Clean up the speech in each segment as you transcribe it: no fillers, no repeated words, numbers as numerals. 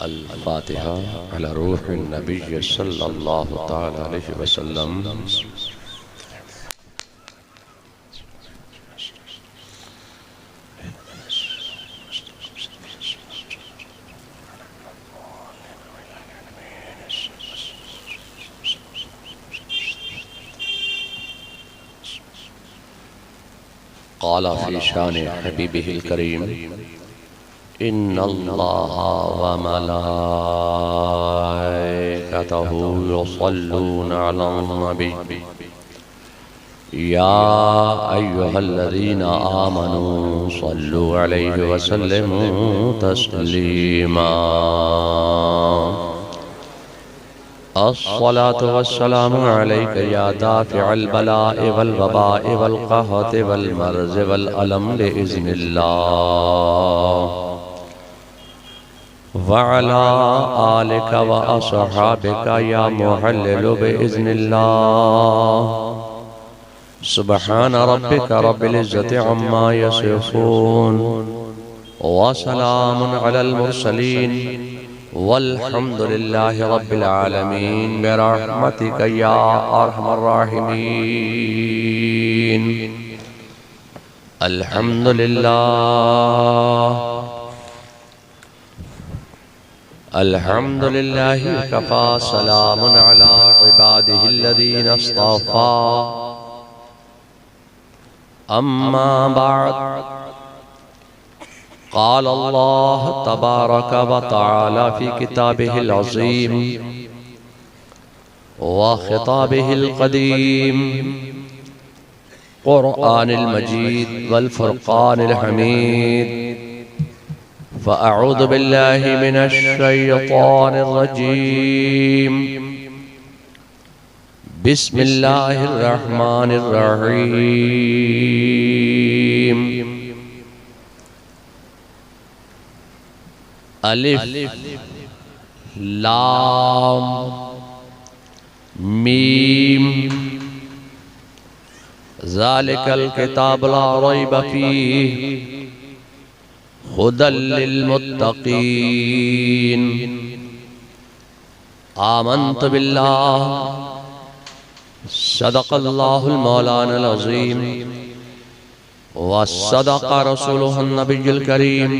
अल-फातिहा अला रूहिन नबी सल्लल्लाहु तआला अलैहि वसल्लम। क़ाला फ़ी शान हबीबिहिल करीम इन्नल्लाह व मलाइकतहु युसल्लूना अलन नबी या अय्युहल्लज़ीना आमनू सल्लु अलैहि वसल्लिमू तस्लीमा। अस्सलातु वस्सलामु अलैका या दाफ़िअल बलाइ वल वबाइ वल क़हति वल मर्ज़ि वल अलम बिइज़्निल्लाह व अला आलिका व अस्हाबिका या मुहल्लिलु बिइज़्निल्लाह। सुब्हान रब्बिका रब्बिल इज़्ज़ति अम्मा यसिफ़ून व सलामुन अलल मुरसलीन वल्हम्दुलिल्लाहि रब्बिल आलमीन बिरहमतिका या अरहमर राहिमीन। अल्हम्दुलिल्लाहि कफ़ा सलामुन अला इबादिहिल्लज़ीना इस्तफ़ा। अम्मा बअद क़ाल अल्लाह तबारक व तआला फ़ी किताबिहिल अज़ीम व ख़िताबिहिल क़दीम क़ुरआनिल मजीद वल फ़ुरक़ानिल हमीद। फ़अऊज़ु बिल्लाहि मिनश शैतानिर रजीम। बिस्मिल्लाहिर रहमानिर रहीम। अलिफ लाम मीम ज़ालिकल किताब ला रैब फ़ीहि हुदल लिल मुत्तक़ीन। आमन्तु बिल्लाह सदक़ल्लाहुल मौलानाल अज़ीम व सदक़ रसूलुहुन नबियुल करीम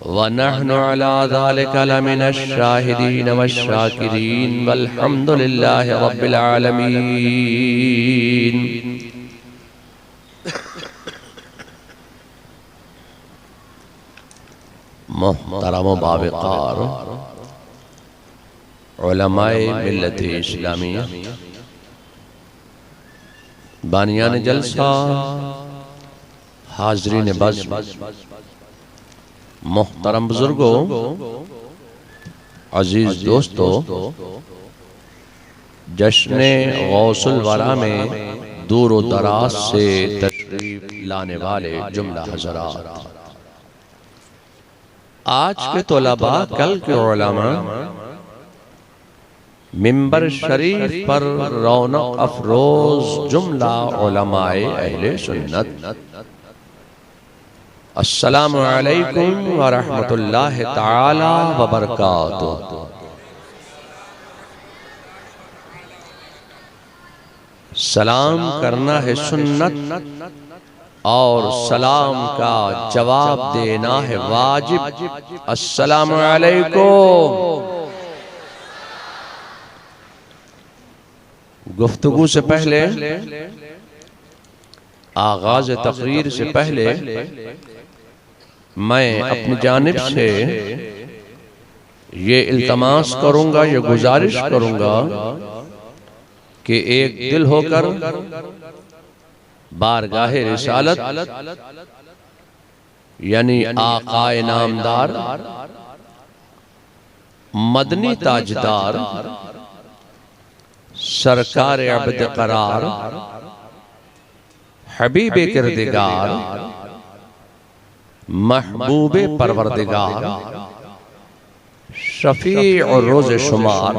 व नहनु अला ज़ालिका लमिनश शाहिदीन वश्शाकिरीन वल्हम्दुलिल्लाहि रब्बिल आलमीन। मोहतरम बावक़ार उलमाए मिल्लत इस्लामिया, बानियान जलसा, हाज़रीन बज़्म, मोहतरम बुजुर्गों, अजीज दोस्तों, जश्न गौसुल वरा में दूर व दराज से तशरीफ लाने वाले जुमला हज़रात, आज के तोलबा कल के उलमा, मिंबर शरीफ पर रौनक अफरोज जुमला उलमाए अहले सुन्नत, अस्सलामु अलैकुम व रहमतुल्लाहि तआला व बरकातुहू। सलाम करना है सुन्नत और सलाम का जवाब देना है वाजिब। अस्सलामु अलैकुम। गुफ्तगू से पहले, आगाज तकरीर से पहले मैं अपनी जानिब से ये इल्तमास करूंगा, ये गुजारिश करूंगा कि एक दिल होकर बारगाहे रिसालत यानी आकाए नामदार, मदनी ताजदार, सरकार अब्द करार, हबीबे किरदिगार, महबूबे परवरदिगार, शफी और रोज़े शुमार,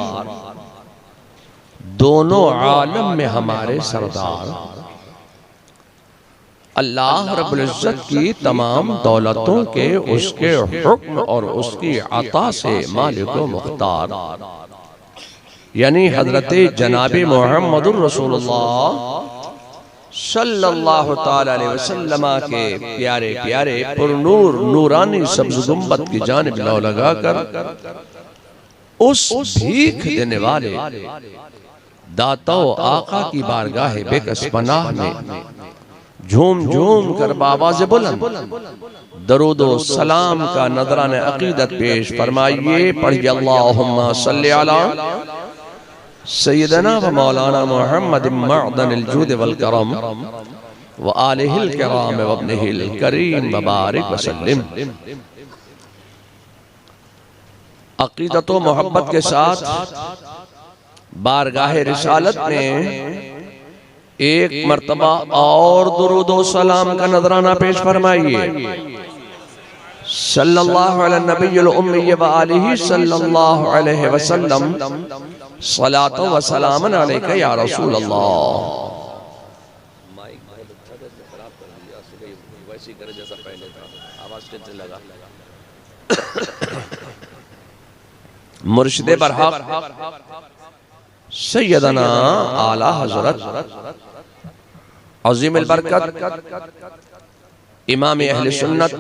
दोनों आलम में हमारे सरदार अल्लाह रब्बुल इज्जत की तमाम दौलतों के उसके हुक्म और उसकी अता से मालिक व मुख्तार यानी हजरत जनाबे मोहम्मदुर रसूलुल्लाह सल्लल्लाहु ताला अलैहि वसल्लम के प्यारे प्यारे पुरनूर नूरानी सब्ज़ गुंबद की जानिब लौ लगाकर उस भीख देने वाले दाता आका की बारगाह बेकस पनाह में झूम झूम कर बावाज़ बुलंद दरूद व सलाम का नजरान अकीदत पेश फरमाइए। पढ़िए अल्लाहुम्मा सल्ली अला सय्यदना व मौलाना मुहम्मद मअदनिल जूद वल करम व आलिहिल किराम व इब्निहिल करीम व बारिक व सल्लिम। अकीदत व मोहब्बत के साथ बारगाह रिसालत में एक मर्तबा और दुरूद व सलाम का नजराना पेश फरमाइए। सल्लल्लाहु अला नबिय्यिल उम्मी व आलिहि सल्लल्लाहु अलैहि वसल्लम सलातो व सलामन अलैका या रसूल अल्लाह। मुर्शिदे बरहक सैयदना आला हजरत अज़ीमुल बरकत इमाम अहले सुन्नत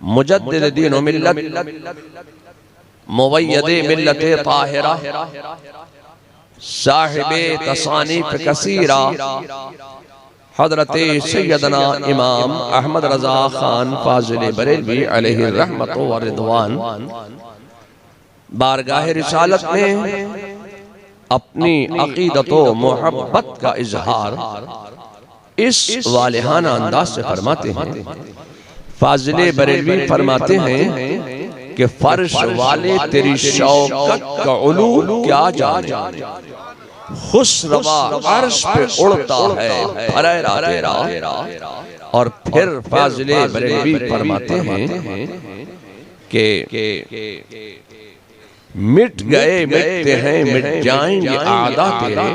मुजद्दिद दीन व मिल्लत मुवय्यद मिल्लत ताहिरा साहिबे तसानीफ कसीरा हजरत सैयदना इमाम अहमद रजा खान फाजिल बरेलवी अलैहि रहमत व रिदवान बारगाह रिसालत में अपनी अकीदत व मोहब्बत का इजहार इस वालिहाना अंदाज से फरमाते हैं। फाजिल बरेलवी फरमाते हैं कि फर्श वाले तेरी शौकत का उलू क्या जाने, खुशरवा अर्श पे उड़ता है फरेरा तेरा। और फिर फाजिल बरेलवी फरमाते हैं कि मिट गए मिटते हैं मिट जाएंगे आदा तेरे,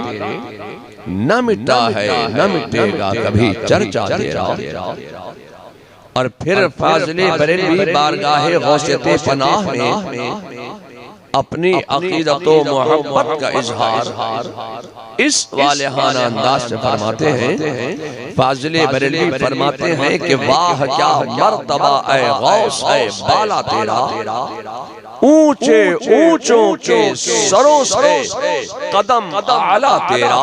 न मिटा है न मिटेगा कभी चर्चा तेरा। और फिर फाजिल बरेलवी बारगाह गौसियत पनाह में अपनी अकीदत व मोहब्बत का इजहार इस वालिहाना अंदाज से फरमाते हैं। फाजिल बरेलवी फरमाते हैं कि वाह क्या मर्तबा ऐ गौस है बाला तेरा, ऊंचे ऊंचों के सरों से कदम आला तेरा।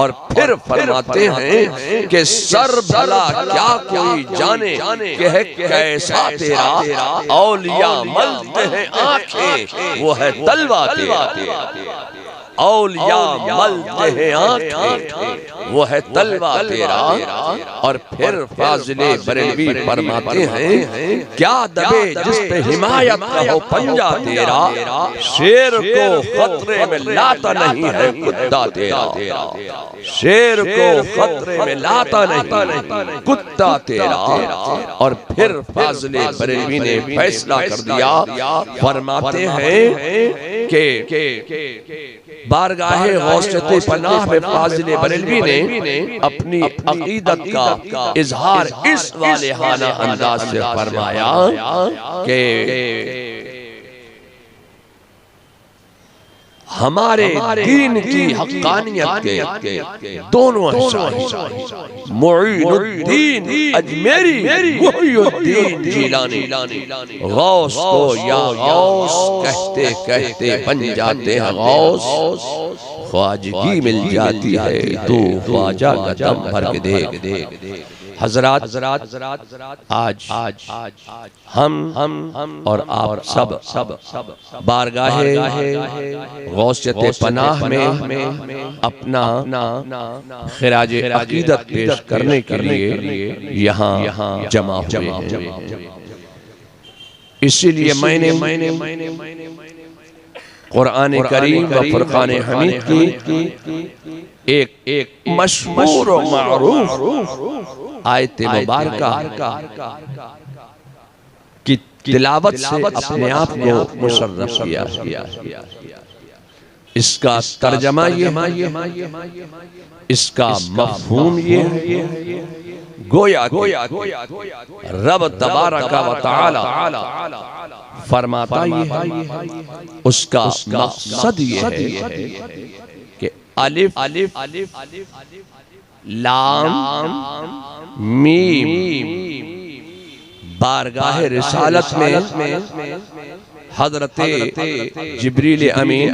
और फिर फरमाते हैं कि सर भला क्या कोई जाने कि है कैसा तेरा, औलिया मलते हैं आंखें वो है तलवा तेरा। औलिया मलते हैं आंखें वो है तलवा तेरा। और फिर फाजिल बरेलवी फरमाते हैं क्या दबे जिस पे हिमायत का हो पंजा तेरा, शेर को खतरे में लाता नहीं है कुत्ता तेरा, शेर को खतरे में लाता नहीं कुत्ता तेरा। और फिर फाजिल बरेलवी ने फैसला कर दिया, फरमाते हैं कि बारगाह गौसियत पनाह में फाजिल बरेलवी ने अपनी अकीदत का इजहार इस वालिहाना अंदाज से फरमाया कि हमारे दीन की हक्कानियत के दोनों मुईनुद्दीन अजमेरी मुहीउद्दीन जिलानी गौस को या गौस कहते कहते बन जाते हैं गौस, ख्वाजगी मिल जाती है तू ख्वाजा का दम भर के देख। हजरात आज हम और आप सब बारगाह गौसियत पनाह में अपना खिराज अकीदत पेश करने के लिए यहाँ जमा हुए हैं। इसीलिए मैंने कुरान करीम व फुरकान हमीद की एक मशहूर और मारूफ आयत मुबारका की तिलावत से अपने आप को मुशर्रफ किया। इसका तर्जमा ये है, इसका मफहूम ये है, गोया रब तबारक व तआला फरमाता ये है, उसका मकसद ये है कि अलिफ लाम मीम बारगाह रिसालत में हजरत जिब्रील अमीन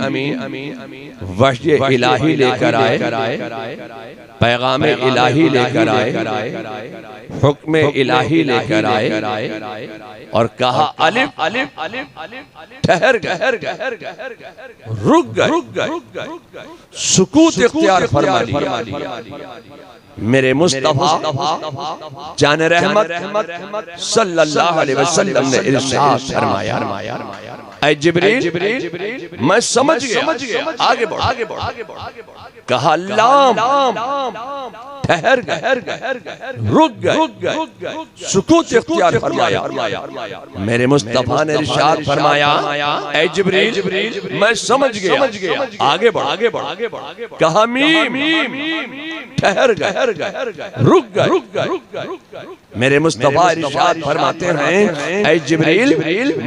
वहय इलाही लेकर आए, पैगाम इलाही लेकर आए, हुक्म इलाही लेकर आए और कहा अलिफ ठहर गए, रुक गए, सुकूत इख्तियार फरमा लिया। मेरे मुस्तफा जान रहमत सल्लल्लाहु अलैहि वसल्लम ने इरशाद फरमाया, ऐ जिब्रील मैं समझ गया, आगे बढ़। कहा लाम ठहर गए, रुक गए, सुकूत इख्तियार फरमाया। मेरे मुस्तफा ने इरशाद फरमाया, ऐ जिब्रील मैं समझ गया, आगे बढ़। कहा मीम ठहर गए, रुक गए। मेरे मुस्तफा इरशाद फरमाते हैं, ऐ जिब्रील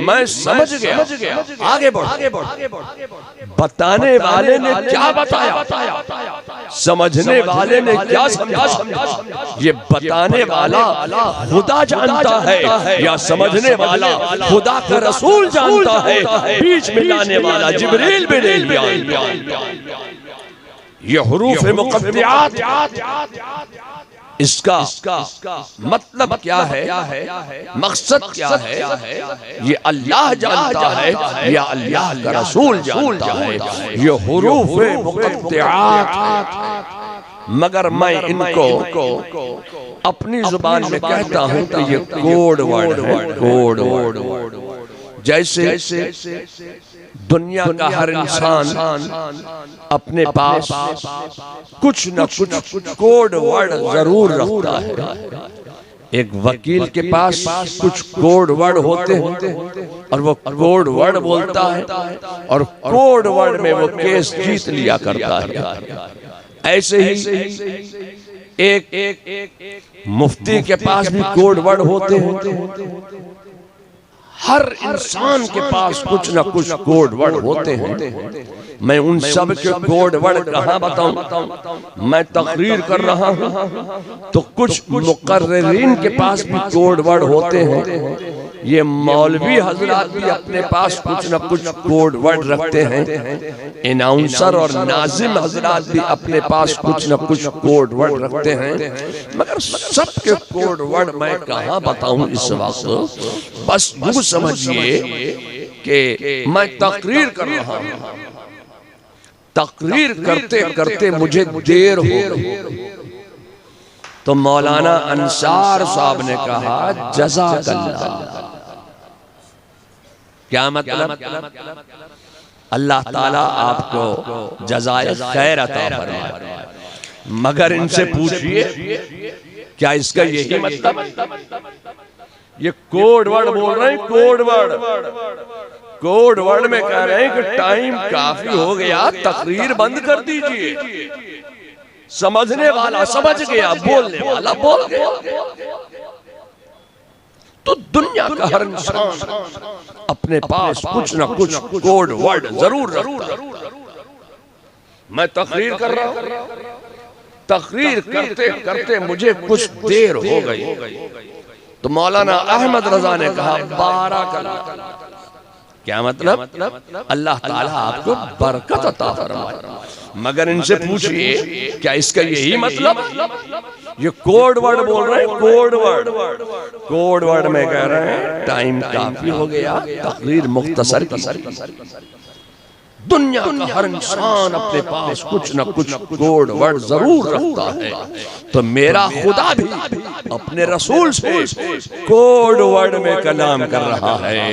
मैं समझ गया, आगे बढ़। बताने वाले ने क्या बताया, समझने वाले ने क्या समझा, ये बताने वाला खुदा जानता है या समझने वाला खुदा का रसूल जानता है, बीच में लाने वाला जिब्रील भी नहीं जानता। ये हुरूफ मुक़त्तिआत, इसका मतलब क्या है, मकसद क्या है, ये अल्लाह जानता है या अल्लाह का रसूल जानता है। ये हुरूफ मुक़त्तिआत, मगर मैं इनको अपनी जुबान में कहता हूं कि ये कोड वर्ड है, कोड वर्ड। जैसे दुनिया का हर इंसान अपने पास कुछ न कुछ कोड वर्ड जरूर रखता है। एक वकील के पास कुछ कोड वर्ड होते हैं और वो कोड वर्ड बोलता है और कोड वर्ड में वो केस जीत लिया करता है। ऐसे ही एक मुफ्ती के पास भी कोड वर्ड होते हैं। हर इंसान के पास कुछ न कुछ कोड वर्ड होते हैं। मैं उन सब के कोड वर्ड कहाँ बताऊं? मैं तकरीर कर रहा हूं तो कुछ मुकर्रिरीन के पास भी कोड वर्ड होते हैं। ये मौलवी हजरात भी अपने पास कुछ न कुछ कोड वर्ड रखते हैं। अनाउंसर और नाजिम हजरात भी अपने पास कुछ न कुछ कोड वर्ड रखते हैं। मगर सबके कोड वर्ड मैं कहाँ बताऊं इस वक्त? बस यूं समझिए कि मैं तकरीर कर रहा हूं, तकरीर करते करते मुझे देर हो गई तो मौलाना अंसार साहब ने कहा जज़ाकल्लाह। क्या मतलब? अल्लाह ताला आपको जज़ाए खैर अता फरमाए। मगर इनसे पूछिए क्या इसका यही मतलब? ये कोड वर्ड बोल रहे हैं, कोड वर्ड में कह रहे हैं कि टाइम काफी हो गया, तकरीर बंद कर दीजिए। समझने वाला समझ गया, बोलने वाला बोल गया। तो दुनिया का हर इंसान अपने पास कुछ न कुछ कोड वर्ड जरूर रखता है। मैं तकरीर कर रहा हूं, तकरीर करते करते मुझे कुछ देर हो गई तो मौलाना अहमद रजा ने कहा 12 कला। क्या मतलब? अल्लाह ताला आपको बरकत अता फरमाए। मगर इनसे पूछिए क्या इसका यही मतलब? ये कोड वर्ड बोल रहे हैं, कोड वर्ड में कह रहे हैं टाइम काफी हो गया, तकरीर मुख्तसर की। दुनिया का हर इंसान अपने पास कुछ न कुछ कोड वर्ड जरूर रखता है। तो मेरा खुदा भी अपने रसूल से कोड वर्ड में कलाम कर रहा है।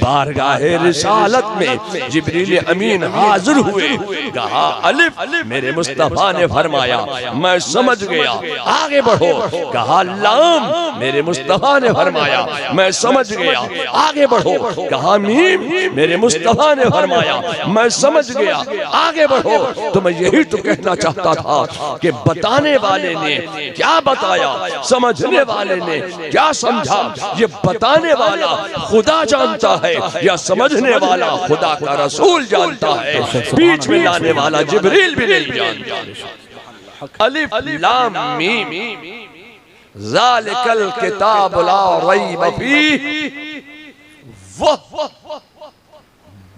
बारगाहे रिसालत में जिब्रील अमीन हाजिर हुए, कहा अलिफ, मेरे मुस्तफा ने फरमाया मैं समझ गया, आगे बढ़ो। कहा लाम, मेरे मुस्तफा ने फरमाया मैं समझ गया, आगे बढ़ो। कहा मीम, मेरे मुस्तफा ने फरमाया मैं समझ गया, आगे बढ़ो। तो मैं यही तो कहना चाहता था कि बताने वाले ने क्या बताया, समझने वाले ने क्या समझा, ये बताने वाला खुदा जानता है या समझने वाला खुदा का रसूल जानता है, बीच में लाने वाला जिब्रील भी नहीं जानता। अलिफ लाम मीम ज़ालिकल किताब ला रैब फीह, वह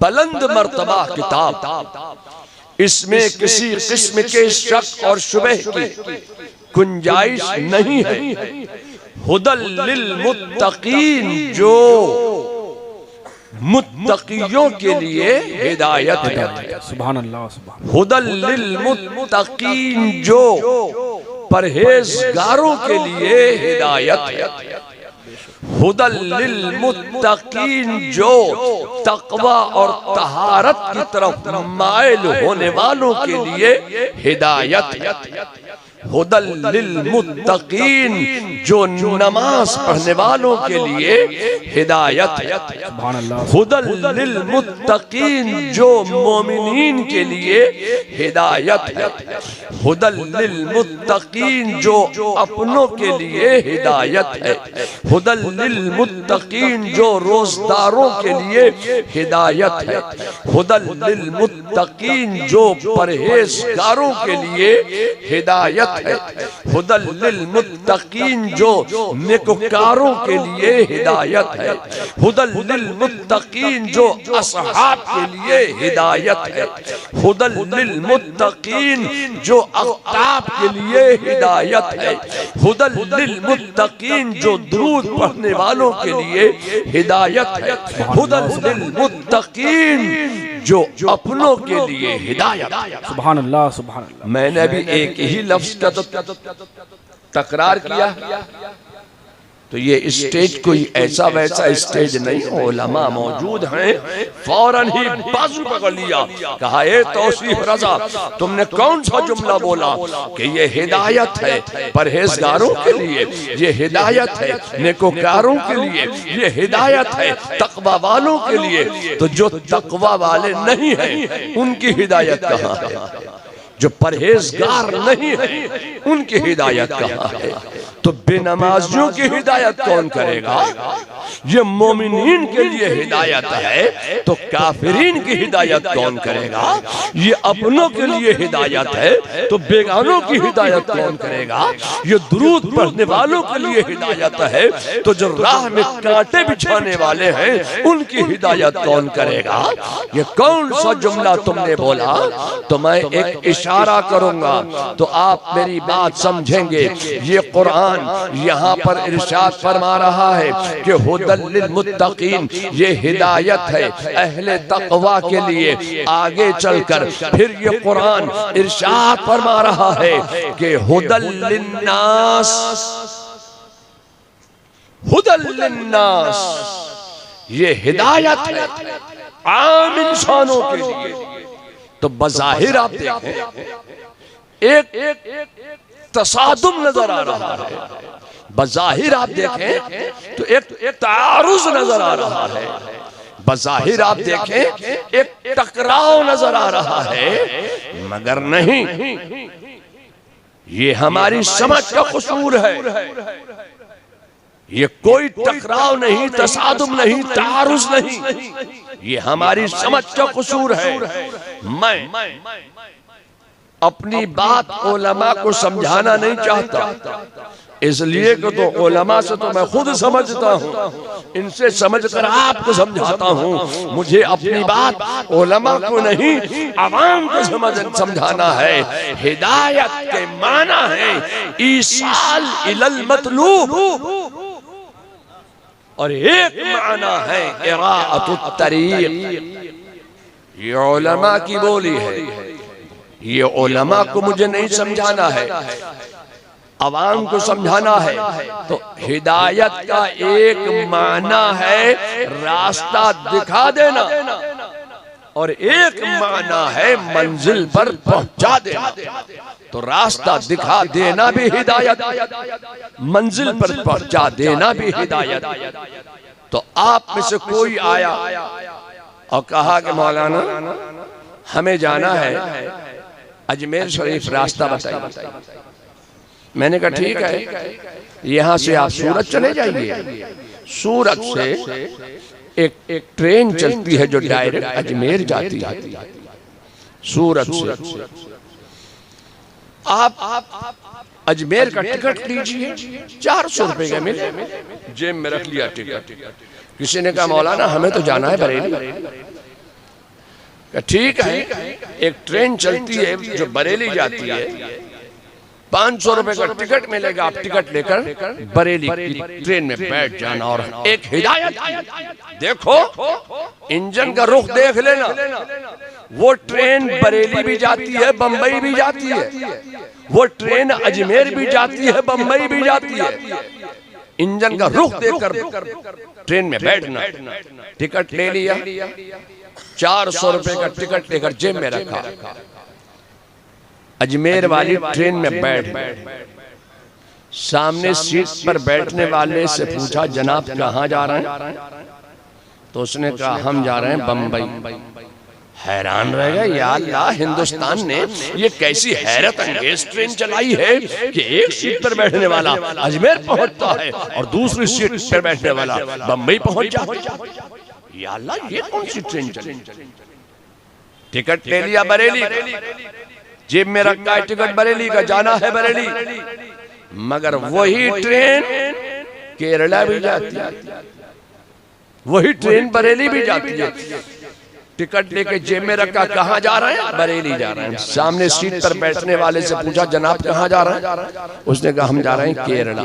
बुलंद मर्तबा किताब, इसमें किसी किस्म के शक और शुबह की गुंजाइश नहीं है। हुदल लिल मुत्तकीन, जो मुत्तकियों के लिए हिदायत है। सुभान अल्लाह, सुभान। हुदल लिल मुत्तकीन, जो परहेजगारों के लिए हिदायत है। हुदल लिल मुत्तकीन, जो तकवा और तहारत की तरफ माइल होने वालों के लिए हिदायत है। हुदल लिल मुत्तकीन, जो नमाज पढ़ने वालों के लिए हिदायत है। हुदल लिल मुत्तकीन, जो मोमिनीन के लिए हिदायत है। हुदल लिल मुत्तकीन, जो अपनों के लिए हिदायत है। हुदल लिल मुत्तकीन, जो रोजदारों के लिए हिदायत है। हुदल लिल मुत्तकीन, जो परहेजगारों के लिए हिदायत है। हुदल लिल मुत्तकीन, जो नेककारों के लिए हिदायत है। हुदल लिल मुत्तकीन, जो असहाब के लिए हिदायत है। हुदल लिल मुत्तकीन, जो आफ्ताब के लिए हिदायत है। हुदल लिल मुत्तकीन, जो दुरूद पढ़ने वालों के लिए हिदायत है। हुदल लिल मुत्तकीन, जो अपनों के लिए हिदायत। सुभान अल्लाह, सुभान अल्लाह। मैंने भी एक ही लफ्ज का तो तकरार किया, तो ये स्टेज कोई ऐसा वैसा स्टेज नहीं, उलमा मौजूद हैं, फौरन ही बाजू पकड़ लिया, कहा ए तौसीफ रजा, तुमने कौन सा जुमला बोला कि ये हिदायत है परहेजगारों के लिए, ये हिदायत है नेकोकारों के लिए, ये हिदायत है तकवा वालों के लिए। तो जो तकवा वाले नहीं हैं उनकी हिदायत कहाँ है? जो परहेजगार नहीं है उनकी हिदायत कहाँ है? तो बेनमाजियों की हिदायत कौन करेगा? ये मोमिनीन के लिए हिदायत है, तो काफिरीन की हिदायत कौन करेगा? ये अपनों के लिए हिदायत है, तो बेगानों की हिदायत कौन करेगा? ये दुरूद पढ़ने वालों के लिए हिदायत है, तो जो राह में कांटे बिछाने वाले हैं उनकी हिदायत कौन करेगा? ये कौन सा जुमला तुमने बोला? तो मैं एक इशारा करूंगा तो आप मेरी बात समझेंगे। ये कुरान यहाँ पर इरशाद फरमा रहा है कि हुदल लिल मुत्तकीन, ये हिदायत है अहले तकवा के लिए। आगे चलकर फिर ये कुरान इरशाद फरमा रहा है कि हुदल लिन्नास, हुदल लिन्नास, ये हिदायत है आम इंसानों के लिए। तो बज़ाहिर आप देखें एक तसादुम नजर आ रहा है, बज़ाहिर आप देखें तो एक तारुज़ नजर आ रहा है, बज़ाहिर आप देखें एक टकराव नजर आ रहा है, मगर नहीं, ये हमारी समझ का कसूर है। ये कोई टकराव नहीं, तसादुम नहीं, तारुज़ नहीं, ये हमारी समझ का कसूर है। मैं अपनी बात उलमा को समझाना नहीं चाहता, इसलिए कि तो उलमा से तो मैं खुद समझता हूँ, इनसे समझकर आपको समझाता हूँ। मुझे अपनी बात उलमा को नहीं अवाम को समझाना है। हिदायत के माना है ईसाल इलल मतलूब, और एक माना है इराअतुत तरीक़। ये उलमा की बोली है, ये उलमा को मुझे नहीं समझाना है, अवाम को समझाना है। तो हिदायत का एक माना है रास्ता दिखा देना, और एक माना है मंजिल पर पहुंचा देना। तो रास्ता दिखा देना भी हिदायत, मंजिल पर पहुंचा देना भी हिदायत। तो आप में से कोई आया और कहा कि मौलाना हमें जाना है अजमेर शरीफ, रास्ता बताइए। मैंने कहा ठीक है, यहाँ से आप सूरत चले जाइए। सूरत से एक ट्रेन चलती है जो डायरेक्ट अजमेर जाती है। सूरत से आप अजमेर का टिकट लीजिए, 400 रुपए का मिले। जेब में रख लिया टिकट। किसी ने कहा मौलाना हमें तो जाना है बरेली। ठीक है, एक ट्रेन चलती है जो बरेली जाती है, 500 रुपए का टिकट मिलेगा। आप टिकट लेकर बरेली की ट्रेन में बैठ जाना। और एक हिदायत देखो, इंजन का रुख देख लेना। वो ट्रेन बरेली भी जाती है, बंबई भी जाती है। वो ट्रेन अजमेर भी जाती है, बंबई भी जाती है। इंजन का रुख देखकर ट्रेन में बैठना। टिकट ले लिया, 400 रुपए का टिकट लेकर जेब में रखा। अजमेर वाली ट्रेन में बैठ, सामने सीट पर बैठने वाले से पूछा जनाब कहाँ जा रहे हैं? तो उसने कहा हम जा रहे हैं बंबई। हैरान रह गया, या अल्लाह, हिंदुस्तान ने ये कैसी हैरत अंगेज ट्रेन चलाई है कि एक सीट पर बैठने वाला अजमेर पहुंचता है और दूसरी सीट पर बैठने वाला बंबई पहुंच जाता है। या अल्लाह, ये कौन सी ट्रेन चली? टिकट ले लिया बरेली, जेब में रखा है टिकट बरेली का, जाना है बरेली। मगर वही ट्रेन केरला भी जाती है, वही ट्रेन बरेली भी जाती है। टिकट लेके जेब में रखा, कहाँ जा रहे हैं? बरेली जा रहे हैं। सामने सीट पर बैठने वाले से पूछा जनाब कहाँ जा रहे हैं? उसने कहा हम जा रहे हैं केरला।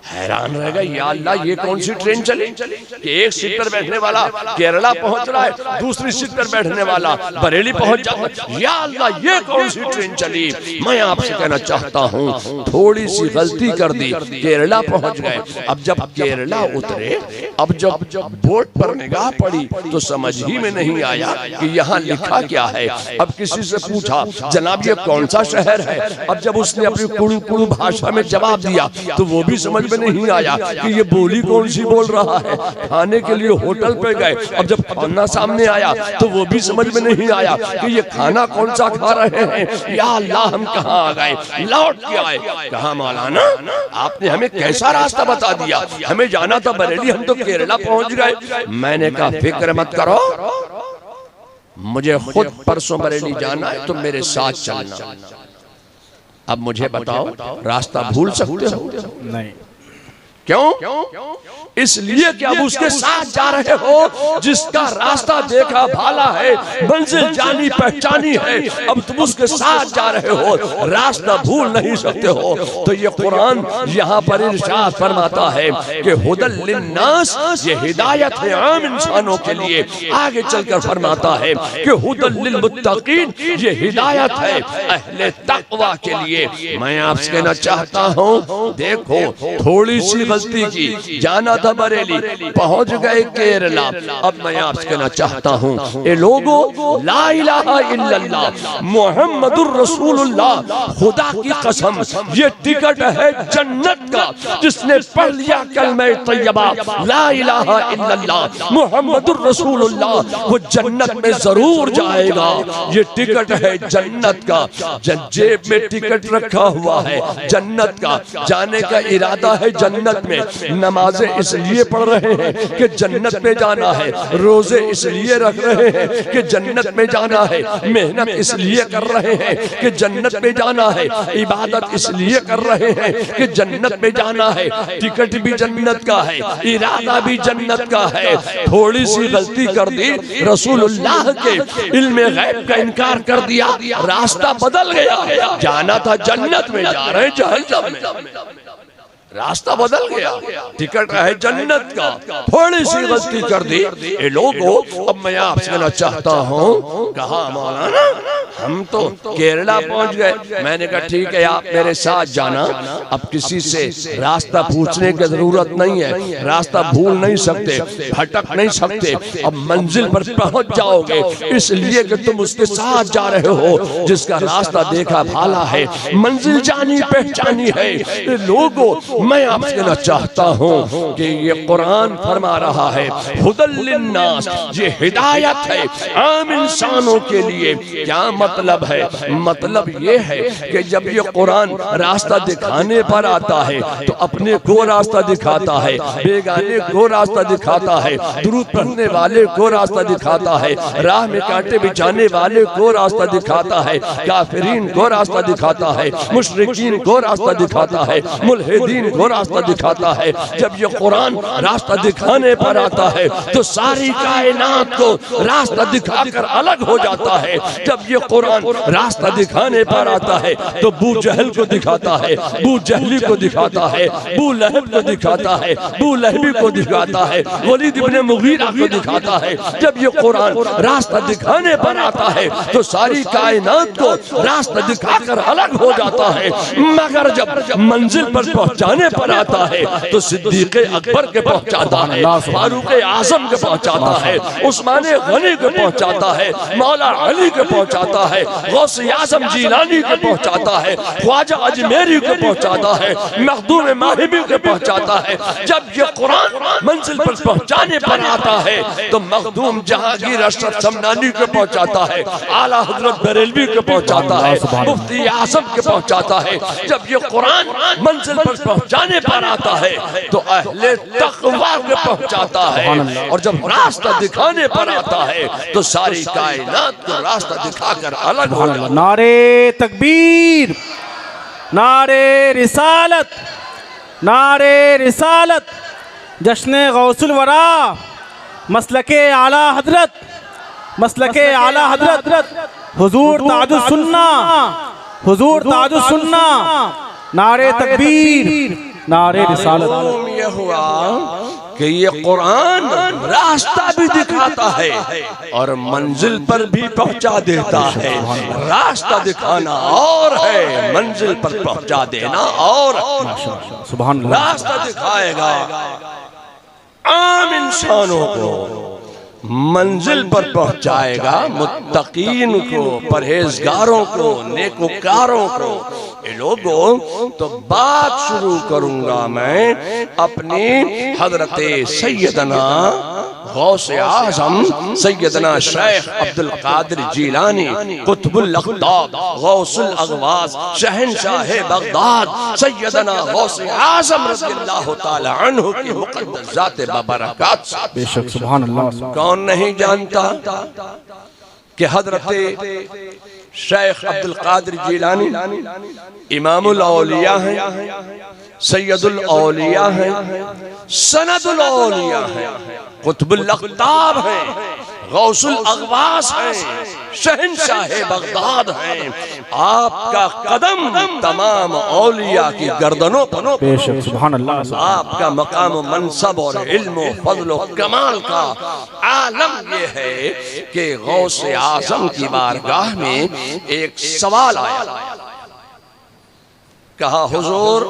हैरान रह गया, या अल्लाह, ये कौन सी ट्रेन चली कि एक सीट पर बैठने वाला केरला पहुंच रहा है, दूसरी सीट पर बैठने वाला बरेली पहुंच जाता है। या अल्लाह, ये कौन सी ट्रेन चली? मैं आपसे कहना चाहता हूं, थोड़ी सी गलती कर दी, केरला पहुंच गए। अब जब केरला उतरे, अब जब बोर्ड पर निगाह पड़ी तो समझ ही में नहीं आया कि यहाँ लिखा क्या है। अब किसी से पूछा जनाब ये कौन सा शहर है? अब जब उसने अपनी कुड़ू कुड़ू भाषा में जवाब दिया तो वो भी समझ नहीं आया कि ये बोली कौन सी बोल रहा है। खाने के लिए होटल पे गए, अब जब खाना सामने आया तो वो भी समझ में नहीं आया कि ये खाना कौन सा खा रहे हैं। या अल्लाह, हम कहाँ आ गए? लौट के आए, कहा मौलाना आपने हमें कैसा रास्ता बता दिया, हमें जाना था बरेली, हम तो केरला पहुंच गए। मैंने कहा फिक्र मत करो, मुझे खुद परसों बरेली जाना है, तुम मेरे साथ चलना। अब मुझे बताओ, रास्ता भूल सकते हो? नहीं। क्यों? इसलिए कि अब उसके साथ जा रहे हो जिसका रास्ता देखा भाला है, मंजिल जानी पहचानी है। अब तुम उसके साथ जा रहे हो, रास्ता भूल नहीं सकते हो। तो ये कुरान यहाँ पर इरशाद फरमाता है कि हुदल लिन्नास, ये हिदायत है आम इंसानों के लिए। आगे चलकर फरमाता है कि हुदल लिलमुत्तकीन, ये हिदायत है अहले तक़वा के लिए। मैं आपसे कहना चाहता हूँ, देखो थोड़ी सी गलती की, जाना बरेली, पहुंच गए केरला। अब मैं आपसे कहना चाहता हूँ, ये लोगों, ला इलाहा इल्लल्लाह मुहम्मदुर रसूलुल्लाह, खुदा की कसम ये टिकट है जन्नत का। जिसने पढ़ लिया कलमे तैयबा ला इलाहा इल्लल्लाह मुहम्मदुर रसूलुल्लाह, वो जन्नत में जरूर जाएगा। ये टिकट है जन्नत का, जेब में टिकट रखा हुआ है जन्नत का, जाने का इरादा है जन्नत में। नमाजें इसलिए पढ़ रहे हैं कि जन्नत में जाना है, रोजे इसलिए रख रहे हैं कि जन्नत में जाना है, मेहनत इसलिए कर रहे हैं कि जन्नत में जाना है, इबादत इसलिए कर रहे हैं कि जन्नत में जाना है। टिकट भी जन्नत का है, इरादा भी जन्नत का है। थोड़ी सी गलती कर दी, रसूलुल्लाह के इल्मे गैब का इनकार कर दिया, रास्ता बदल गया। जाना था जन्नत में, जा रहे हैं जहन्नम में। रास्ता बदल गया, टिकट है जन्नत का, थोड़ी सी गलती कर दी। ये लोगों, अब मैं आपसे कहना चाहता हूँ, कहा मौलाना हम तो केरला पहुंच गए। मैंने कहा ठीक है, आप मेरे साथ जाना। अब किसी से रास्ता पूछने की जरूरत नहीं है, रास्ता भूल नहीं सकते, भटक नहीं सकते। अब मंजिल पर पहुंच जाओगे, इसलिए कि तुम उसके साथ जा रहे हो जिसका रास्ता देखा भाला है, मंजिल जानी पहचानी है। लोगों, मैं आपसे कहना चाहता हूँ कि ये कुरान फरमा रहा है हुदल लिन्नास, ये हिदायत है आम इंसानों के लिए। क्या मतलब है? मतलब ये है कि जब ये कुरान रास्ता दिखाने पर आता है तो अपने को रास्ता दिखाता है, बेगाने को रास्ता दिखाता है, दुरूद पढ़ने वाले को रास्ता दिखाता है, राह में कांटे बिछाने वाले को रास्ता दिखाता है, काफिरीन को रास्ता दिखाता है, मुशरिकीन को रास्ता दिखाता है, मुल्हिदीन को रास्ता दिखाता है। जब ये कुरान रास्ता दिखाने पर आता है तो सारी कायनात को रास्ता दिखाकर अलग हो जाता है। जब ये कुरान रास्ता दिखाने पर आता है तो बू जहल को दिखाता है, बू जहली को दिखाता है, बू लहब को दिखाता है, बू लहबी को दिखाता है, वलीद इब्ने मुगीरा को दिखाता है। जब ये कुरान रास्ता दिखाने पर आता है तो सारी कायनात को रास्ता दिखाकर अलग हो जाता है। मगर जब मंजिल पर पहुंचाने पर आता है तो सिद्दीक़ अकबर के पहुंचाता है, फारूक आजम के पहुंचाता है, उस्मान गनी के पहुंचाता है, मौला अली के पहुंचाता है, गौस आजम जीलानी के पहुंचाता है, ख्वाजा अजमेरी के पहुंचाता है, मखदूम माहिबी के पहुंचाता है। जब ये कुरान मंजिल पर पहुंचाने पर आता है तो मखदूम जहांगीर अशरफ समनानी के पहुंचाता है, आला हजरत बरेलवी के पहुंचाता है, मुफ्ती आजम के पहुंचाता है। जब ये कुरान मंजिल पर पहुंचाने पर आता है तो अहले तक़वा के पहुंचाता है। और जब रास्ता दिखाने पर आता है तो सारी कायनात को रास्ता दिखाकर अलग हो जाता है। नारे तकबीर, नारे रिसालत, नारे रिसालत, जश्न गौसुल वरा, मसलके आला हजरत, मसलके आला हजरत, हुजूर ताजुस सुन्ना, हुजूर ताजुस सुन्ना। नारे तकबीर, नारे रिसालत। ये हुआ कि ये कुरान रास्ता भी दिखाता है और मंजिल पर भी पहुंचा देता है। रास्ता दिखाना और है, मंजिल पर पहुंचा देना और। सुभान अल्लाह। रास्ता दिखाएगा आम इंसानों को, मंजिल पर पहुंचाएगा मुत्तकीन को, परहेजगारों को, नेकोकारों को। ये लोगों तो बात शुरू करूंगा मैं अपनी हजरते सैयदना गौस आजम सैयदना शेख अब्दुल कादिर जीलानी कुतुबुल अक़ताब गौसुल अग़वास शहंशाह बगदाद सैयदना गौस आजम रज़ियल्लाहु ताला अन्हु की मुक़द्दस ज़ात बबरकात। बेशक सुभान अल्लाह। कौन नहीं जानता कि हजरते शेख अब्दुल कादिर जीलानी इमामुल औलिया हैं, सैयदुल औलिया हैं, सनदुल औलिया हैं, कुतुबुल अक़ताब हैं, गौसुल अग़वास हैं, शहंशाह बगदाद हैं। आपका कदम तमाम औलिया की गर्दनों पर। बेशक सुभान अल्लाह। आपका मकाम मनसब और इल्म फज़्ल कमाल का आलम ये है कि गौस आज़म की बारगाह में एक सवाल आया। कहा हुजूर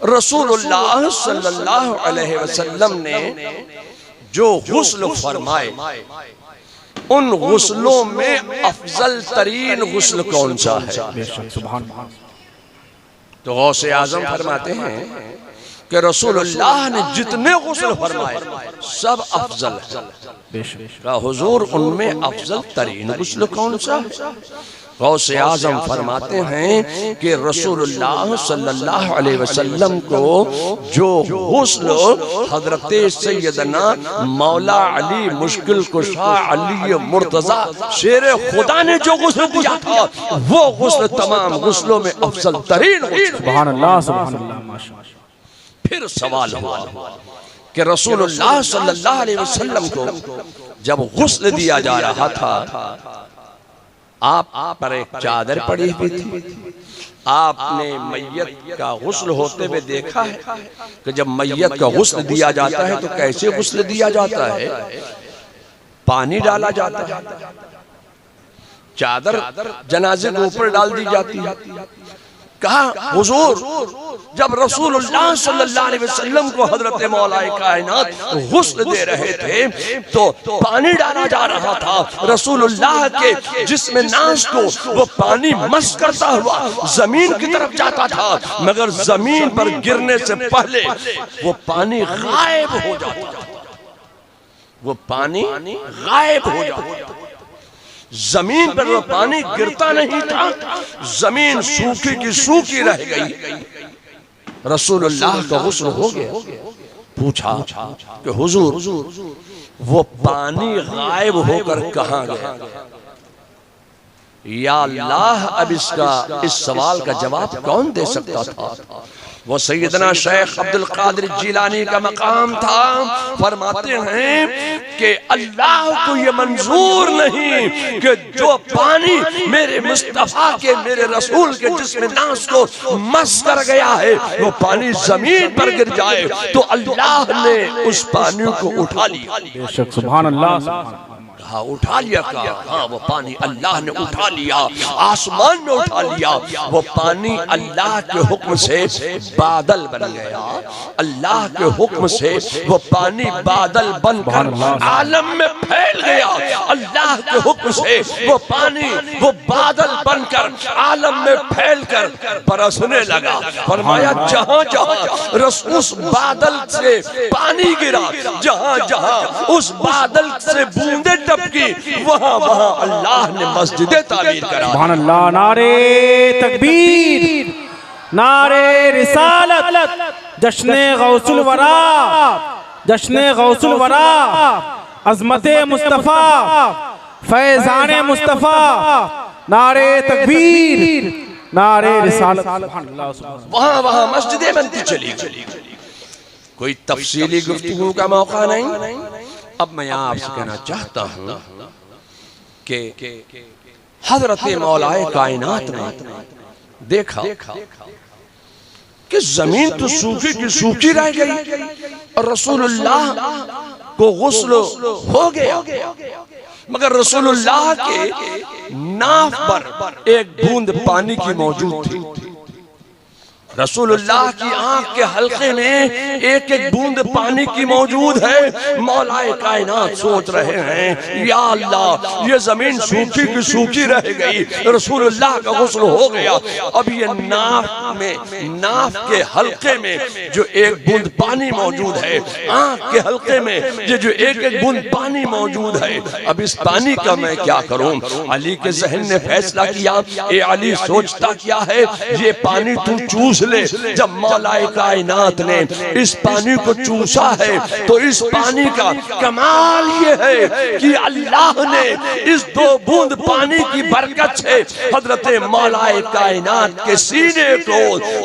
रसूलुल्लाह सल्लल्लाहु अलैहि वसल्लम ने जो गुस्ल फरमाए उन गुस्लों में अफजल तरीन गुस्ल कौन सा है? तो गौसे आजम फरमाते हैं कि रसूलुल्लाह ने जितने गुस्ल फरमाए सब अफजल है। हुजूर उनमें अफजल तरीन गुस्ल कौन सा है? गौसे आजम फरमाते हैं कि रसूलुल्लाह सल्लल्लाहु अलैहि वसल्लम को जो गुस्ल हजरत सैयदना मौला अली मुश्किल कुशा अली मुर्तजा शेर खुदा ने जो गुस्ल दिया था वो गुस्ल तमाम गुस्लों में अफजल तरीन। सुभान अल्लाह, सुभान अल्लाह, माशाअल्लाह। फिर सवाल हुआ कि रसूलुल्लाह सल्लल्लाहु अलैहि वसल्लम को जब गुस्ल दिया जा रहा था आप पर एक चादर पड़ी हुई थी। आपने मैयत का गुस्ल होते हुए देखा है कि जब मैयत का गुस्ल दिया जाता है तो कैसे गुस्ल दिया जाता है? पानी डाला जाता है, चादर जनाजे के ऊपर डाल दी जाती है, कहा हुजूर, जब रसूलुल्लाह सल्लल्लाहु अलैहि वसल्लम को हजरत मौलाए कायनात गुस्ल दे रहे थे तो पानी डाला जा रहा था रसूलुल्लाह के जिस्म नाज़ को, वो पानी मस करता हुआ जमीन की तरफ जाता था, मगर जमीन पर गिरने से पहले वो पानी गायब हो जाता था। वो पानी गायब हो जाता था। जमीन पर वो पानी गिरता नहीं था, जमीन सूखी की सूखी रह गई। रसूलुल्लाह का गुस्ल हो गया। पूछा कि हुजूर, वो पानी गायब होकर कहां गया? या अल्लाह, अब इस सवाल का जवाब कौन दे सकता था? वो सैयदना शेख अब्दुल कादिर जिलानी का मकाम था। फरमाते हैं कि अल्लाह को ये मंजूर नहीं कि जो पानी मेरे मुस्तफा के, मेरे रसूल के जिस्म नाज़ को मस कर गया है, वो पानी जमीन पर गिर जाए। तो अल्लाह ने उस पानी को उठा लिया। बेशक, सुभान अल्लाह। हाँ, उठा लिया। कहा हाँ, वो पानी अल्लाह ने उठा लिया, आसमान में उठा लिया। वो पानी अल्लाह के हुक्म से बादल बन गया। अल्लाह के हुक्म से वो पानी बादल बनकर आलम में फैल गया। अल्लाह के हुक्म से वो पानी, वो बादल बनकर आलम में फैलकर बरसने लगा। फरमाया जहां जहां उस बादल से पानी गिरा, जहां जहां उस बादल से बूंदे की, वहां वहां अल्लाह ने मस्जिदें तामीर करा। सुभान अल्लाह। नारे तकबीर, नारे रिसालत, जश्ने गौसुल वरा, जश्ने गौसुल वरा, अज़मते मुस्तफा, फैज़ाने मुस्तफा, नारे तकबीर, नारे रिसालत। वहां वहां मस्जिदें बनती चली। कोई तफसीली गुफ्तगू का मौका नहीं। अब मैं आपसे कहना चाहता हूं कि हजरत मौलाए कायनात ने देखा कि जमीन तो सूखी की सूखी रह गई और रसूलुल्लाह को गुस्ल हो गया, मगर रसूलुल्लाह के नाफ पर एक बूंद पानी की मौजूद थी। रसूलुल्लाह की आंख के हल्के में एक एक बूंद पानी की मौजूद है। मौलाए कायनात सोच रहे हैं, या अल्लाह, ये जमीन सूखी की सूखी रह गई, रसूलुल्लाह का गुस्ल हो गया। अब ये नाफ में, नाफ के हल्के में जो एक बूंद पानी मौजूद है, आंख के हल्के में ये जो एक एक बूंद पानी मौजूद है, अब इस पानी का मैं क्या करूं? अली के जहन ने फैसला किया। ए अली, सोचता क्या है, ये पानी तू चूस ले। जब मौलाए कायनात ने इस पानी को चूसा है तो इस पानी का कमाल ये है कि अल्लाह ने इस दो बूंद पानी की बरकत से हजरत मौलाए कायनात के सीने को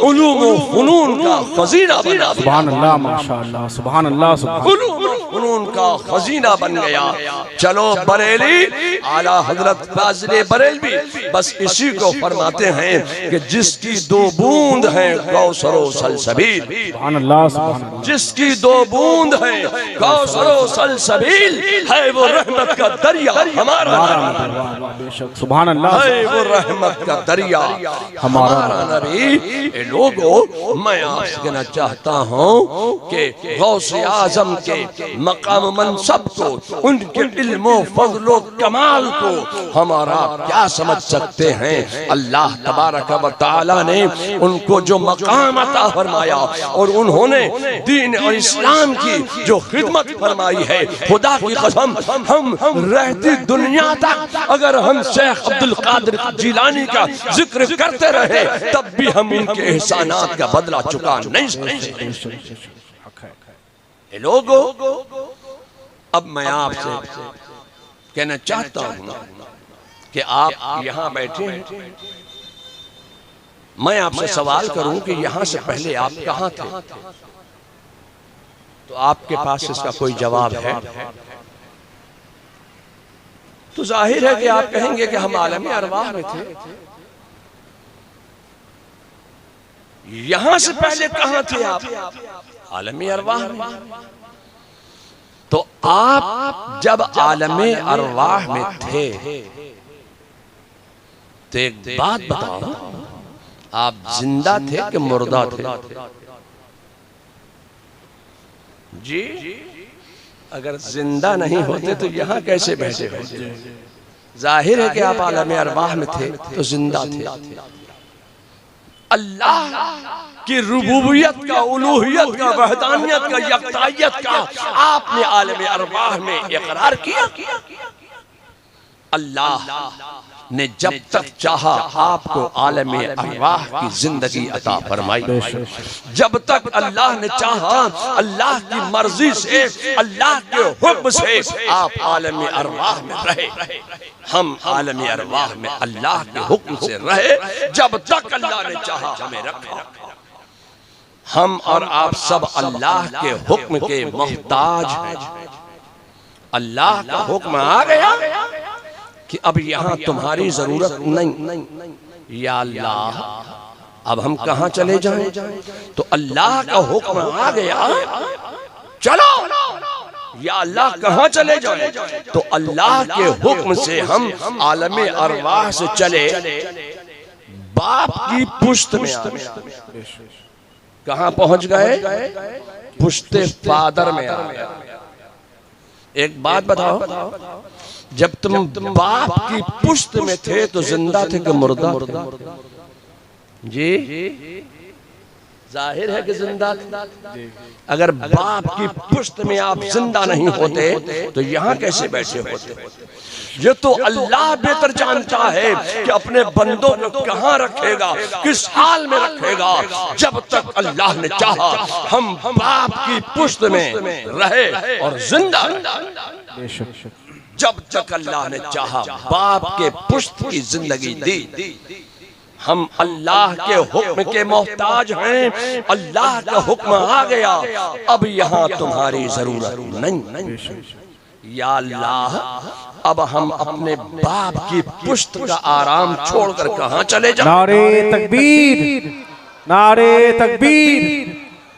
उलूम व फनून का खजीना बना। सुभान अल्लाह, माशाअल्लाह, सुभान अल्लाह, उलूम व फनून का खजीना बन गया। चलो बरेली, आला हजरत फाजिल बरेलवी बस इसी को फरमाते हैं कि जिसकी दो बूंद है कौसरो सलसबील, सुभान अल्लाह, सुभान अल्लाह, जिसकी दो बूंद है कौसरो सलसबील, है वो रहमत का दरिया हमारा। बेशक, सुभान अल्लाह, है वो रहमत का दरिया हमारा नबी। लोगों, मैं आपसे कहना चाहता हूँ कि गौसे आजम के मकाम मनसब को, उनके इल्म फज़्ल कमाल को हमारा क्या समझ सकते हैं? अल्लाह तबारक व तआला ने उनको जो मकाम अता फरमाया और उन्होंने दीन और इस्लाम की जो खिदमत फरमाई है, खुदा की कसम, हम रहती दुनिया तक अगर हम शेख अब्दुल कादिर जिलानी का जिक्र करते रहे तब भी हम उनके एहसानात का बदला चुका नहीं सकते। लोगों, अब मैं आपसे कहना चाहता हूं कि आप यहां बैठे हैं, मैं आपसे सवाल करूं कि यहां से पहले आप कहां थे? तो आपके पास इसका कोई जवाब है तो जाहिर है कि आप कहेंगे कि हम आलम अरवाह में थे। यहां से पहले कहां थे आप? आलम अरवाह में। तो आप जब आलम अरवाह में थे तो एक बात बताओ, आप जिंदा थे कि मुर्दा थे? जी, अगर जिंदा नहीं होते तो यहाँ कैसे बैठे होते? जाहिर है कि आप आलम अरवाह में थे तो जिंदा थे। अल्लाह की रुबूबियत का, उलूहियत का, वहदानियत का, यकताइयत का आपने आलम अरवाह में इकरार किया। अल्लाह ने जब तक चाहा आपको आलम अरवाह की जिंदगी अता फरमाई। जब तक अल्लाह ने चाहा, अल्लाह की मर्जी से, अल्लाह के हुक्म से आप आलम अरवाह में रहे। हम आलम अरवाह में अल्लाह के हुक्म से रहे। जब तक अल्लाह ने चाहा हमें रखा। हम और आप सब अल्लाह के हुक्म के मोहताज हैं। अल्लाह का हुक्म आ गया कि अब यहाँ तुम्हारी जरूरत नहीं। या अल्लाह, अब हम कहाँ चले जाएं? तो अल्लाह का हुक्म आ गया, चलो। या अल्लाह कहाँ चले जाएं? तो अल्लाह के हुक्म से हम आलम अरवाह से चले बाप की पुश्त में आ गए। कहाँ पहुंच गए? पुश्ते फादर में आ गए। एक बात बताओ, जब तुम बाप की पुश्त में थे तो जिंदा थे कि मुर्दा थे? जी, जाहिर है कि जिंदा थे। अगर बाप की पुश्त में आप जिंदा नहीं होते तो यहाँ कैसे बैठे होते? ये तो अल्लाह बेहतर जानता है कि अपने बंदों को कहाँ रखेगा, किस हाल में रखेगा। जब तक अल्लाह ने चाहा हम बाप की पुश्त में रहे और जिंदा। जब तक अल्लाह ने चाहा बाप के पुश्त की जिंदगी दी। हम अल्लाह के हुक्म के मोहताज हैं। अल्लाह का हुक्म आ गया, अब यहाँ तुम्हारी जरूरत नहीं। या अल्लाह, अब हम अपने बाप की पुश्त का आराम छोड़कर कहाँ चले जाएं? नारे तकबीर, नारे तकबीर,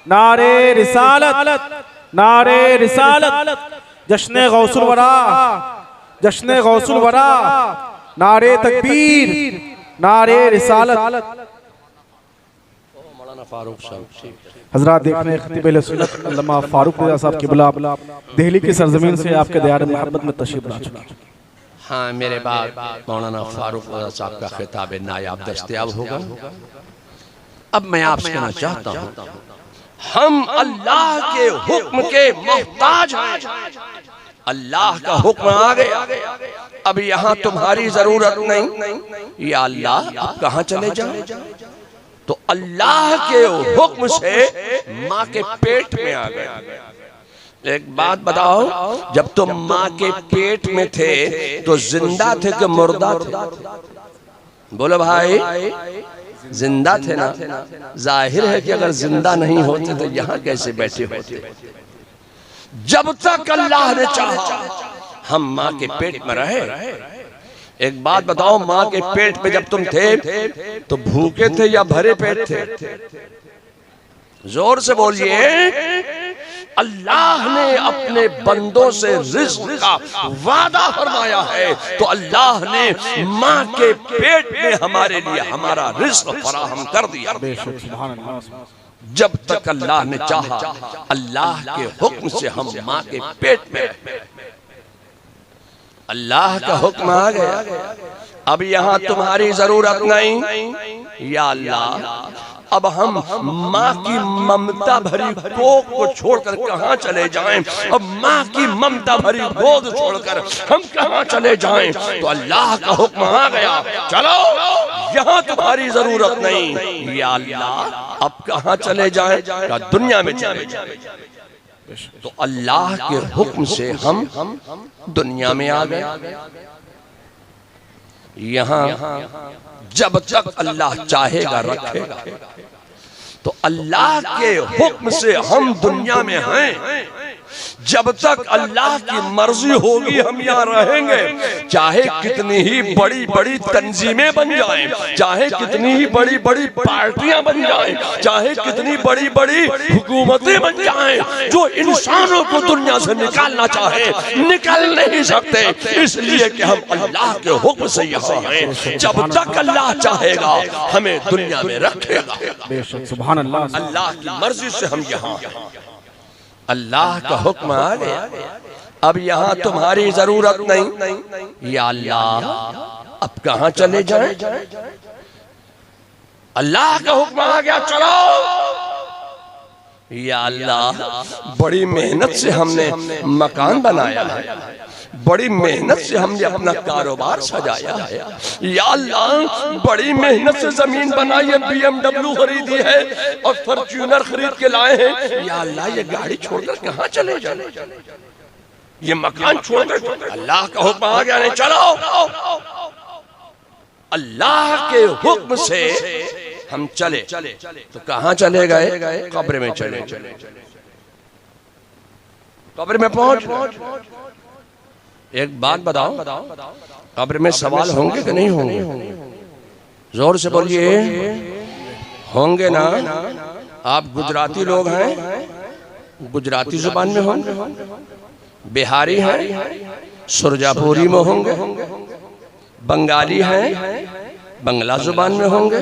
नारे रिसालत, नारे रिसालत, जश्न गौसुल वरा, जश्न गौसुल वरा, नारे तकबीर, नारे रिसालत। मौलाना फारूक साहब, हजरात देखने खतीब अहले-सुन्नत अल्लामा फारूक रज़ा साहब की बुला दिल्ली की सरजमीन से आपके दयार मोहब्बत में तशरीफ ला चुके हैं। हाँ, मेरे बाद मौलाना फारूक रज़ा साहब का खिताब नायाब दस्तयाब होगा। अब मैं आपसे कहना चाहता हूँ, हम अल्लाह के हुक्म के मोहताज हैं। अल्लाह का हुक्म आ गया, अब यहाँ तुम्हारी जरूरत नहीं। या अल्लाह, अब कहाँ चले जाएं? तो अल्लाह के हुक्म से माँ के पेट में आ गए। एक बात बताओ, जब तुम माँ के पेट में थे तो जिंदा थे कि मुर्दा थे? बोलो भाई, जिंदा थे ना? जाहिर है कि अगर जिंदा नहीं होते तो यहाँ कैसे बैठे होते? जब तक अल्लाह ने चाहा हम माँ के पेट में रहे। एक बात बताओ, माँ के पेट में जब तुम थे तो भूखे थे या भरे पेट थे? जोर से बोलिए। अल्लाह ने अपने बंदों से रिज़्क़ का वादा फरमाया है, तो अल्लाह ने माँ के पेट में हमारे लिए हमारा रिज़्क़ फराहम कर दिया। जब तक अल्लाह ने चाहा, अल्लाह के हुक्म से हम माँ के पेट में रहे। अल्लाह का हुक्म आ गया, अब यहाँ तुम्हारी जरूरत नहीं। या अल्लाह, अब हम माँ की ममता भरी कोख को छोड़कर कहाँ चले जाएं? अब माँ की ममता भरी गोद छोड़कर हम कहाँ चले जाएं? तो अल्लाह का हुक्म आ गया, चलो, यहाँ तुम्हारी जरूरत नहीं। या अल्लाह, अब कहाँ चले जाएं? या दुनिया में चले जाएं। तो अल्लाह के हुक्म से हम दुनिया में आ गए। यहाँ जब तक अल्लाह चाहेगा रखेगा। तो अल्लाह के हुक्म से हम दुनिया में हैं। जब तक अल्लाह की मर्जी होगी हम यहाँ रहेंगे, चाहे कितनी ही बड़ी बड़ी तंजीमें बन जाएं, चाहे कितनी ही बड़ी बड़ी पार्टियां बन जाएं, चाहे कितनी बड़ी बड़ी हुकूमतें बन जाएं, जो इंसानों को दुनिया से निकालना चाहे निकाल नहीं सकते, इसलिए कि हम अल्लाह के हुक्म से यहाँ हैं। जब तक अल्लाह चाहेगा हमें दुनिया में रखेगा। सुभान अल्लाह। अल्लाह की मर्जी से हम यहाँ, अल्लाह का हुक्म आ गया, अब यहाँ तुम्हारी जरूरत नहीं। या अल्लाह अब कहाँ चले जाएं? अल्लाह का हुक्म आ गया, चलो। या अल्लाह बड़ी मेहनत से हमने मकान बनाया है, बड़ी मेहनत से हमने अपना कारोबार सजाया है। या अल्लाह बड़ी मेहनत से जमीन बनाई है, BMW खरीदी है और फॉर्च्यूनर खरीद के लाए हैं। या अल्लाह ये गाड़ी छोड़कर कहाँ चले जाए, ये मकान छोड़कर? अल्लाह का हुक्म आ गया, नहीं चलो। अल्लाह के हुक्म से हम चले तो कहाँ चले गए? कब्र में चले। कब्र में पहुंच, एक बात बताओ, कब्र में सवाल होंगे कि नहीं होंगे? जोर से बोलिए, होंगे ना? आप गुजराती लोग हैं, गुजराती जुबान में होंगे, बिहारी हैं, सुरजापुरी में होंगे, बंगाली हैं, बंगला जुबान में होंगे,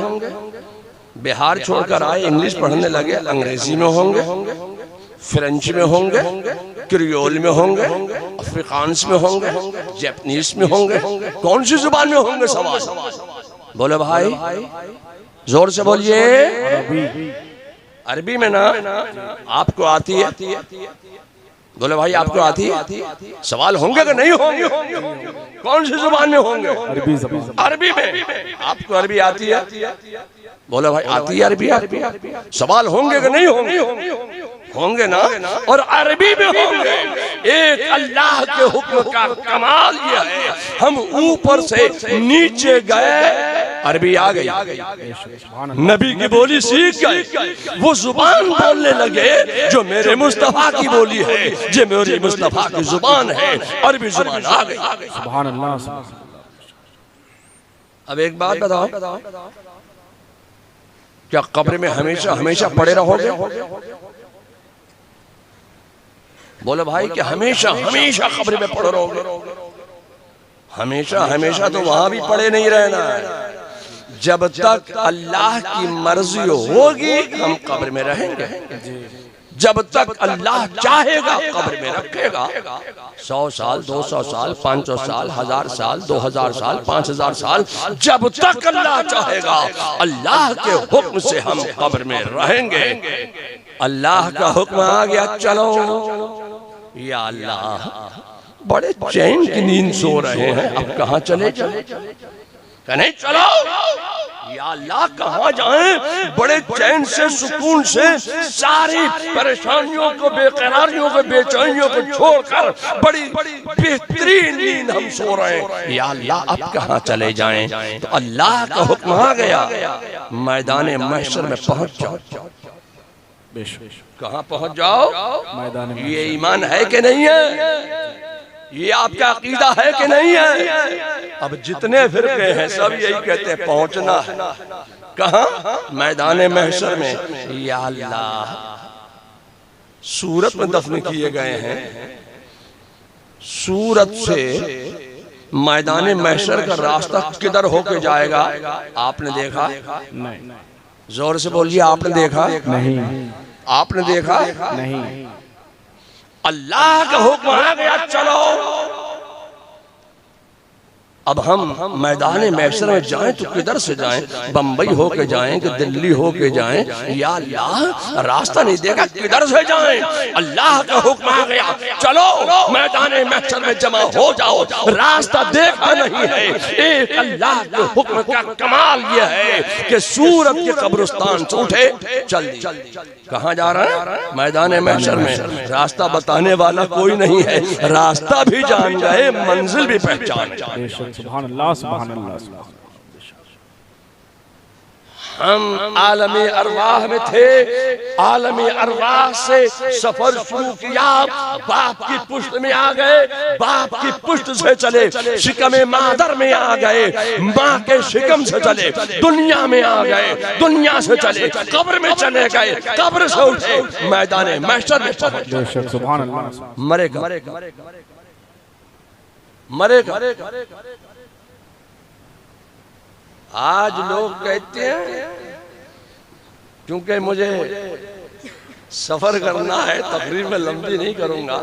बिहार छोड़कर आए इंग्लिश पढ़ने लगे, अंग्रेजी में होंगे, फ्रेंच में होंगे, क्रियोल में होंगे, अफ्रीकांस में होंगे, जापानीज में होंगे, कौन सी जुबान में होंगे? सवाल बोले भाई, जोर से बोलिए। अरबी में ना आपको आती है? बोले भाई आपको आती है? सवाल होंगे कि नहीं होंगे? कौन सी जुबान में होंगे? अरबी में। आपको अरबी आती है? बोले भाई आती है अरबी। सवाल होंगे कि नहीं होंगे? होंगे ना, और अरबी में होंगे। एक अल्लाह के हुक्म का कमाल यह है, हम ऊपर से नीचे गए, अरबी आ गई, नबी की बोली सीख गए, वो जुबान बोलने लगे जो मेरे मुस्तफा की बोली है, जो मेरी मुस्तफा की जुबान है, अरबी जुबान आ गई। सुभान अल्लाह। अब एक बात बताओ, क्या कब्र में हमेशा हमेशा पड़े रहोगे? बोले भाई कि हमेशा हमेशा कब्र में पड़े रहोगे? हमेशा हमेशा तो वहां भी पड़े नहीं रहना है। जब तक अल्लाह की मर्जी होगी हम कब्र में रहेंगे, जब तक अल्लाह चाहेगा कब्र में रखेगा। 100 साल, 200 साल, 500 साल, 1000 साल, 2000 साल, 5000 साल, जब तक अल्लाह चाहेगा अल्लाह के हुक्म से हम कब्र में रहेंगे। अल्लाह का हुक्म आ गया, चलो। या अल्लाह बड़े चैन की नींद सो रहे हैं, अब कहाँ चले जाए? नहीं चलो। या अल्लाह कहाँ जाएं? बड़े चैन से, सुकून से, सारी परेशानियों को, बेकरारियों को, बेचैनियों को छोड़कर बड़ी बेहतरीन नींद हम सो रहे हैं। या अल्लाह अब कहाँ चले जाएं? तो अल्लाह का हुक्म आ गया, मैदान महशर में पहुंच जाओ। कहाँ पहुंच जाओ? मैदान। ये ईमान है कि नहीं है? ये आपका अकीदा है कि नहीं है? अब जितने फिरके हैं सब यही कहते हैं पहुंचना है। कहाँ? मैदान महशर में। या अल्लाह सूरत में दफन किए गए हैं, सूरत से मैदान महशर का रास्ता किधर होके जाएगा? आपने देखा? नहीं। जोर से बोलिए, आपने देखा? नहीं। आपने देखा? नहीं। अल्लाह का हुक्म आ गया, चलो। अब हम मैदान महशर में जाएं तो किधर से जाएं? बंबई होके जाएं कि दिल्ली होके जाएं? या अल्लाह रास्ता नहीं देगा, किधर से जाएं? अल्लाह का हुक्म आ गया, चलो मैदान महशर में जमा हो जाओ। रास्ता देखा नहीं है। एक अल्लाह के हुक्म का कमाल यह है कि सूरत के कब्रिस्तान से उठे, चल कहाँ जा रहा है? मैदान महशर में। रास्ता बताने वाला कोई नहीं है, रास्ता भी जान गए, मंजिल भी पहचान गए। सुभान अल्लाह, सुभान अल्लाह। हम आलमी अरवाह में थे, आलमी अरवाह से सफर शुरू किया, बाप की पुष्ट में आ गए, बाप की पुष्ट से चले शिकमे मादर में आ गए, माँ के शिकम से चले दुनिया में आ गए, दुनिया से चले कब्र में चले गए, कब्र से उठे मैदान महशर में पहुंचे। सुभान अल्लाह। मरेगा मरेगा। आज लोग कहते हैं क्योंकि मुझे सफर करना है, तकरीर में लंबी नहीं करूंगा।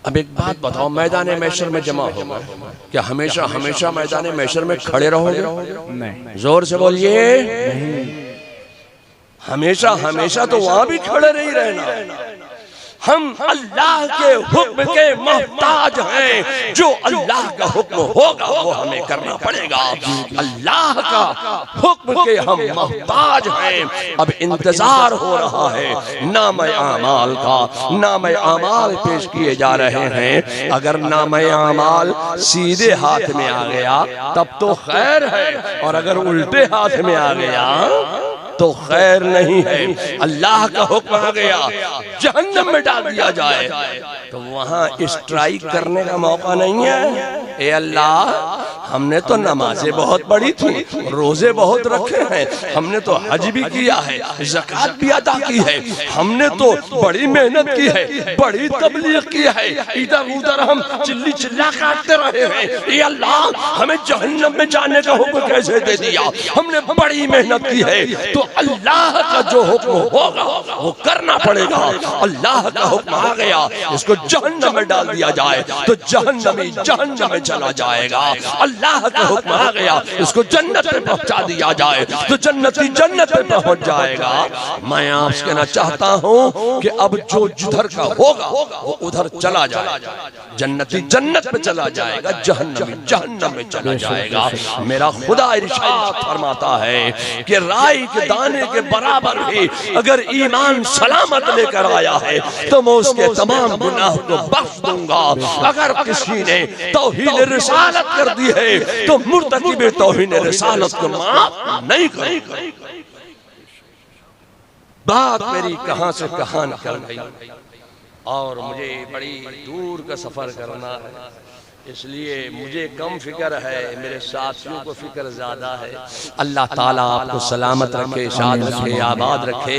अब एक बात बताओ, मैदान महशर में जमा होगा क्या हमेशा हमेशा मैदान महशर में खड़े रहोगे? नहीं। जोर से बोलिए। हमेशा हमेशा तो वहां भी खड़े नहीं रहना। हम अल्लाह के हुक्म के मोहताज हैं, जो अल्लाह का हुक्म होगा वो हमें करना पड़ेगा। अल्लाह का हुक्म के हम मोहताज हैं। अब इंतजार हो रहा है नाम आमाल का, नाम आमाल पेश किए जा रहे हैं। अगर नाम आमाल सीधे हाथ में आ गया तब तो खैर है, और अगर उल्टे हाथ में आ गया तो खैर नहीं है। अल्लाह का हुक्म आ गया जहन्नम में डाल दिया जाए तो वहां स्ट्राइक करने का मौका नहीं है। ए अल्लाह, हमने तो नमाजें बहुत पढ़ी थी, रोजे बहुत रखे हैं, हमने तो हज भी किया है, ज़कात भी अदा की है, हमने तो बड़ी मेहनत की है, बड़ी तबलीग की है, इधर उधर हम चिल्ली चिल्ला काटते रहे हैं। ए अल्लाह, हमें जहन्नम में जाने का हुक्म कैसे दे दिया? हमने बड़ी मेहनत की है, तो अल्लाह का जो हुक्म होगा वो करना पड़ेगा। अल्लाह का हुक्म आ गया, इसको जहन्नम में डाल दिया जाए तो जहन्नमी जहन्नम में चला जाएगा। अल्लाह का हुक्म आ गया, इसको जन्नत में पहुंचा दिया जाए तो जन्नती जन्नत में पहुंच जाएगा। मैं आपसे कहना चाहता हूं कि अब जो जिधर का होगा वो उधर चला जाएगा, जन्नती जन्नत में चला जाएगा, जहन्नमी जहन्नम में चला जाएगा। मेरा खुदा इरशाद फरमाता है कि राई के दाने के बराबर भी अगर ईमान सलामत लेकर आया है तो मैं उसके तमाम गुनाह को बख्श दूंगा। अगर किसी ने तौहीद रिसालत कर दी है तो मुर्तकिब तौहीद रिसालत को माफ नहीं करेगा। बात मेरी कहां से कहां निकल गई, और मुझे बड़ी दूर का सफर करना है, इसलिए मुझे कम फिक्र है, मेरे साथियों को फिक्र ज्यादा है। अल्लाह ताला आपको सलामत रखे, शाद रखे, आबाद रखे।